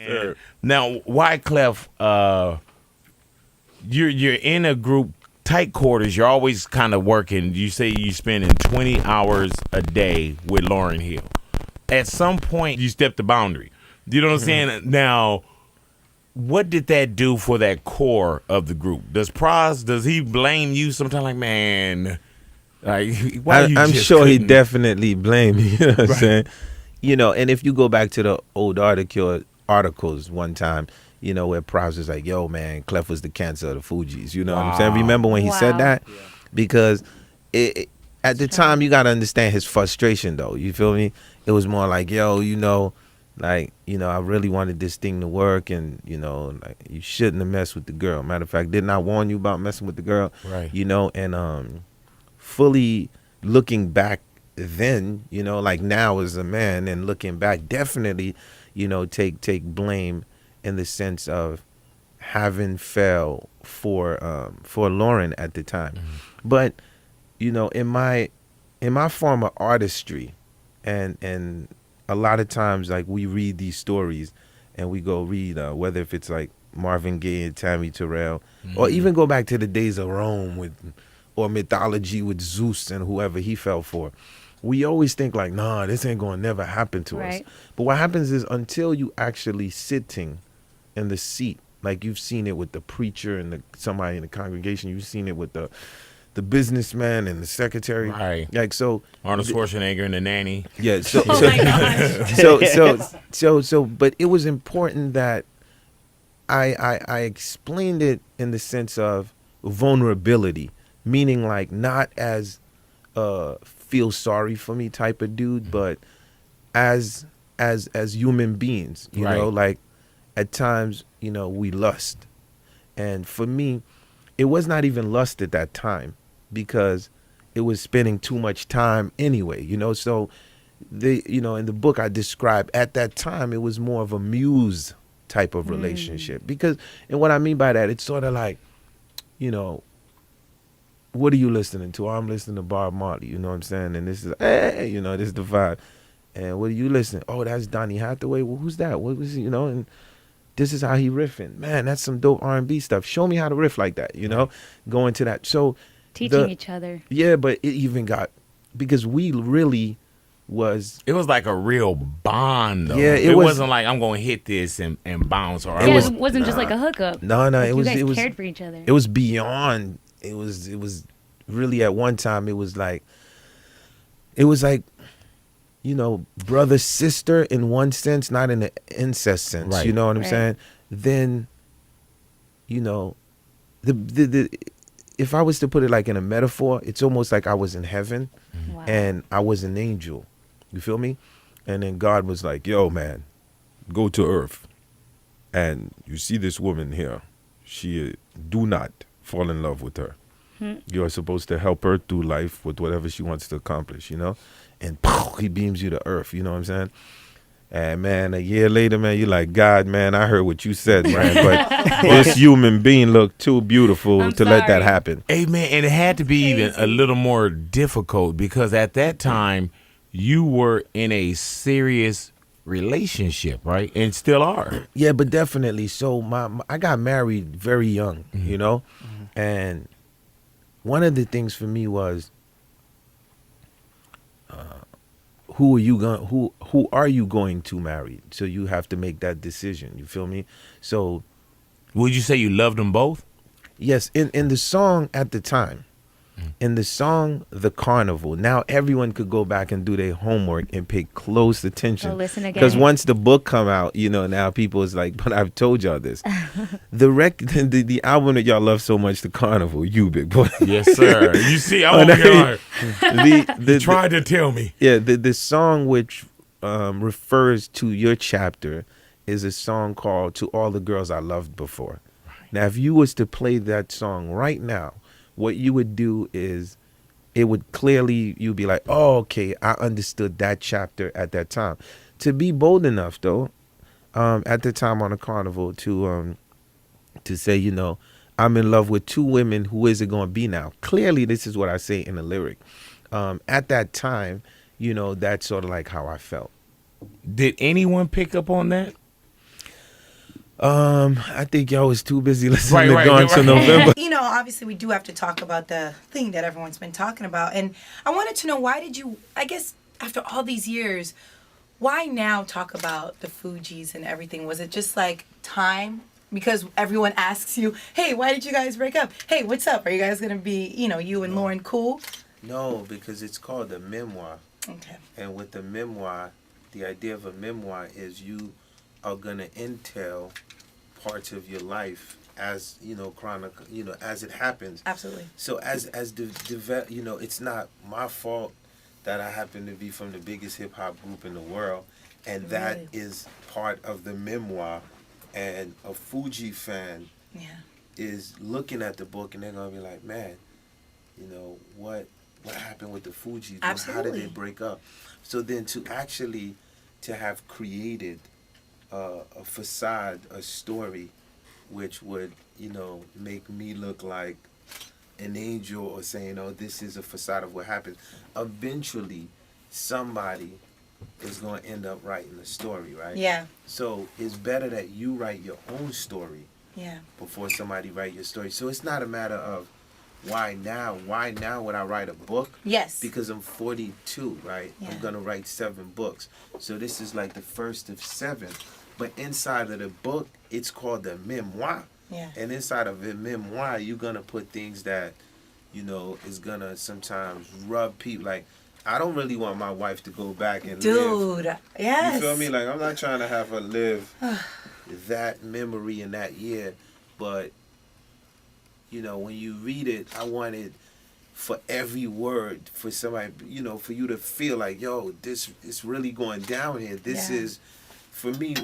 Sir. Now, Wyclef, you're in a group, tight quarters. You're always kind of working. You say you spending 20 hours a day with Lauryn Hill. At some point, you step the boundary. You know what I'm saying? Now, what did that do for that core of the group? Does he blame you sometimes? Like, man, like why you I'm just sure he couldn't-" definitely blamed me. You know what I'm saying? You know, and if you go back to the old articles one time, you know, where Props was like, yo, man, Clef was the cancer of the Fugees. You know what I'm saying? Remember when he said that? Yeah. Because at the time, you got to understand his frustration, though. You feel me? It was more like, yo, you know, like, you know, I really wanted this thing to work, and, you know, like, you shouldn't have messed with the girl. Matter of fact, didn't I warn you about messing with the girl? Right. You know, and fully looking back then, you know, like now as a man and looking back, definitely, you know, take blame in the sense of having fell for Lauryn at the time. But, you know, in my form of artistry, and a lot of times, like, we read these stories and we go read whether if it's like Marvin Gaye and Tammy Terrell, or even go back to the days of Rome or mythology with Zeus and whoever he fell for. We always think like, nah, this ain't gonna never happen to us. But what happens is, until you actually sitting in the seat, like you've seen it with the preacher and somebody in the congregation, you've seen it with the businessman and the secretary, right? Like, so Arnold Schwarzenegger and the nanny. Yeah. So, oh my gosh. So, but it was important that I explained it in the sense of vulnerability, meaning like not as feel sorry for me type of dude, but as human beings, you know, like at times, you know, we lust. And for me, it was not even lust at that time, because it was spending too much time anyway, you know. So you know, in the book I describe, at that time, it was more of a muse type of relationship. Because, and what I mean by that, it's sort of like, you know, what are you listening to? Oh, I'm listening to Bob Marley, you know what I'm saying? And this is, hey, you know, this is the vibe. And what are you listening? Oh, that's Donny Hathaway. Well, who's that? What was he, you know? And this is how he riffing. Man, that's some dope R&B stuff. Show me how to riff like that, you know? Going to that. So teaching each other. Yeah, but it even got, because we really was. It was like a real bond, though. Yeah, it wasn't like I'm going to hit this and bounce. Or it wasn't just like a hookup. No, like it you was cared for each other. It was beyond. It was really, at one time, it was like, you know, brother, sister in one sense, not in the incest sense. Right. You know what I'm saying? Then, you know, the if I was to put it like in a metaphor, it's almost like I was in heaven and I was an angel. You feel me? And then God was like, yo, man, go to earth. And you see this woman here. Do not fall in love with her. You are supposed to help her through life with whatever she wants to accomplish, you know? And he beams you to earth, you know what I'm saying? And, man, a year later, man, you're like, God, man, I heard what you said, man, but this human being looked too beautiful let that happen. Hey, man, and it had to be even a little more difficult, because at that time, you were in a serious relationship, right? And still are. Yeah, but definitely. So I got married very young, you know? And one of the things for me was, who are you going to marry? So you have to make that decision. You feel me? So, would you say you loved them both? Yes. In the song at the time, in the song "The Carnival," now everyone could go back and do their homework and pay close attention. Listen again. Because once the book come out, you know, now people is like, but I've told y'all this. The album that y'all love so much, "The Carnival," you big boy. Yes, sir. You see, I'm you tried to tell me. Yeah, the song which refers to your chapter is a song called "To All the Girls I Loved Before." Right. Now, if you was to play that song right now, what you would do is, it would clearly, you'd be like, oh, okay, I understood that chapter at that time. To be bold enough, though, at the time on the Carnival, to say, you know, I'm in love with two women, who is it going to be now? Clearly, this is what I say in the lyric. At that time, you know, that's sort of like how I felt. Did anyone pick up on that? I think y'all was too busy listening to Right, Gone to right. November. You know, obviously we do have to talk about the thing that everyone's been talking about. And I wanted to know, why did you, I guess after all these years, why now talk about the Fugees and everything? Was it just like time? Because everyone asks you, hey, why did you guys break up? Hey, what's up? Are you guys going to be, you know, you and Lauryn cool? No, because it's called a memoir. Okay. And with the memoir, the idea of a memoir is you are going to entail parts of your life as, you know, as it happens. Absolutely. So you know, it's not my fault that I happen to be from the biggest hip hop group in the world, and that Really? is part of the memoir. And a Fuji fan Yeah. is looking at the book, and they're gonna be like, man, you know, what happened with the Fugees? How Absolutely. did they break up? So then to have created a facade, a story, which would, you know, make me look like an angel, or saying, oh, this is a facade of what happened. Eventually, somebody is going to end up writing the story, right? Yeah. So it's better that you write your own story Yeah. before somebody write your story. So it's not a matter of why now. Why now would I write a book? Yes. Because I'm 42, right? Yeah. I'm going to write 7 books. So this is like the first of 7. But inside of the book, it's called a memoir. Yeah. And inside of a memoir, you're going to put things that, you know, is going to sometimes rub people. Like, I don't really want my wife to go back and live. Dude. Yes. You feel me? Like, I'm not trying to have her live that memory in that year. But, you know, when you read it, I wanted for every word, for somebody, you know, for you to feel like, yo, this is really going down here. This Yeah. is, for me,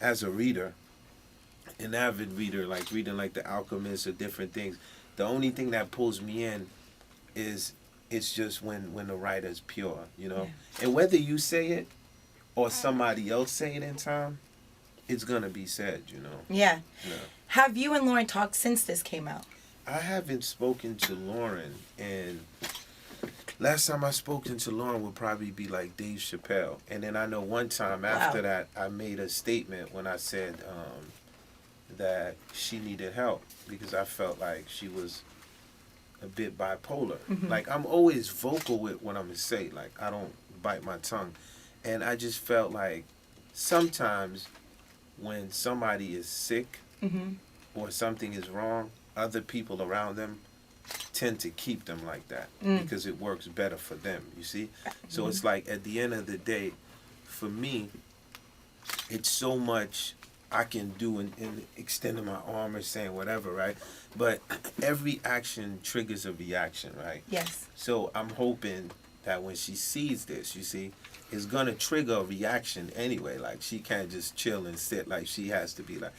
as a reader, an avid reader, like reading like The Alchemist or different things, the only thing that pulls me in is it's just when the writer's pure, you know? Yeah. And whether you say it or somebody else say it in time, it's gonna be said, you know? Yeah. Yeah. Have you and Lauryn talked since this came out? I haven't spoken to Lauryn, and last time I spoken to Lauryn would probably be like Dave Chappelle. And then I know one time after that, I made a statement when I said that she needed help because I felt like she was a bit bipolar. Mm-hmm. Like, I'm always vocal with what I'm gonna say. Like, I don't bite my tongue. And I just felt like sometimes when somebody is sick Mm-hmm. or something is wrong, other people around them tend to keep them like that because it works better for them, you see? So it's like, at the end of the day, for me, it's so much I can do in extending my arm or saying whatever, right? But every action triggers a reaction, right? Yes. So I'm hoping that when she sees this, you see, it's gonna trigger a reaction anyway. Like, she can't just chill and sit. Like, she has to be like,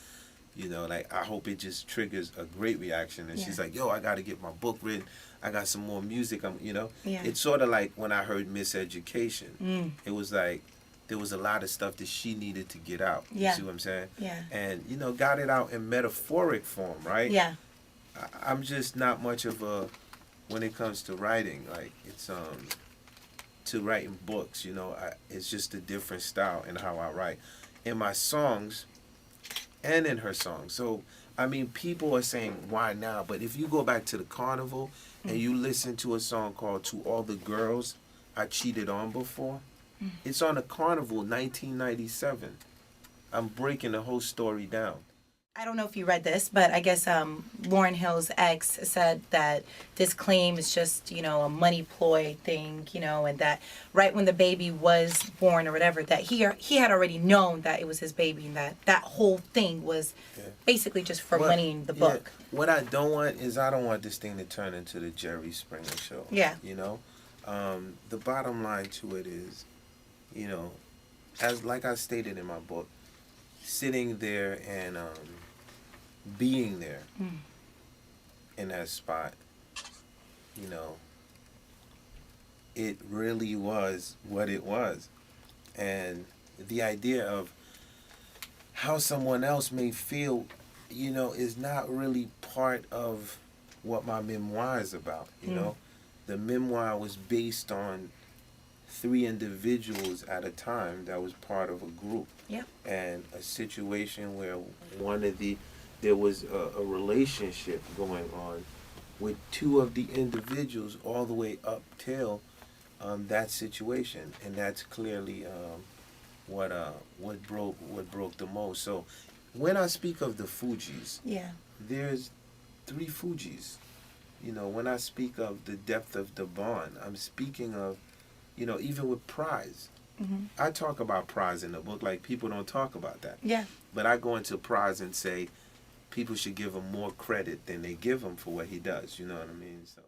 you know, like, I hope it just triggers a great reaction. And she's like, yo, I got to get my book written. I got some more music. You know, Yeah. It's sort of like when I heard Miseducation. It was like there was a lot of stuff that she needed to get out. Yeah. You see what I'm saying? Yeah. And, you know, got it out in metaphoric form, right? Yeah. I'm just not much of a, when it comes to writing, like, it's, to writing books, you know, it's just a different style in how I write. In my songs, and in her song. So, I mean, people are saying, why now? But if you go back to the carnival and you listen to a song called To All the Girls I Cheated On Before, it's on the carnival, 1997. I'm breaking the whole story down. I don't know if you read this, but I guess Lauryn Hill's ex said that this claim is just, you know, a money ploy thing, you know, and that right when the baby was born or whatever, that he had already known that it was his baby, and that whole thing was basically just for money in the book. Yeah, what I don't want is, I don't want this thing to turn into the Jerry Springer show. Yeah. You know? The bottom line to it is, you know, as like I stated in my book, sitting there and being there in that spot, you know, it really was what it was. And the idea of how someone else may feel, you know, is not really part of what my memoir is about, you know. The memoir was based on 3 individuals at a time that was part of a group. Yeah. And a situation where there was a relationship going on with 2 of the individuals all the way up till that situation, and that's clearly what broke the most. So when I speak of the Fugees, Yeah. there's 3 Fugees. When I speak of the depth of the bond, I'm speaking of, even with Prize. I talk about Prize in the book, like people don't talk about that. Yeah. But I go into Prize and say people should give him more credit than they give him for what he does. You know what I mean? So.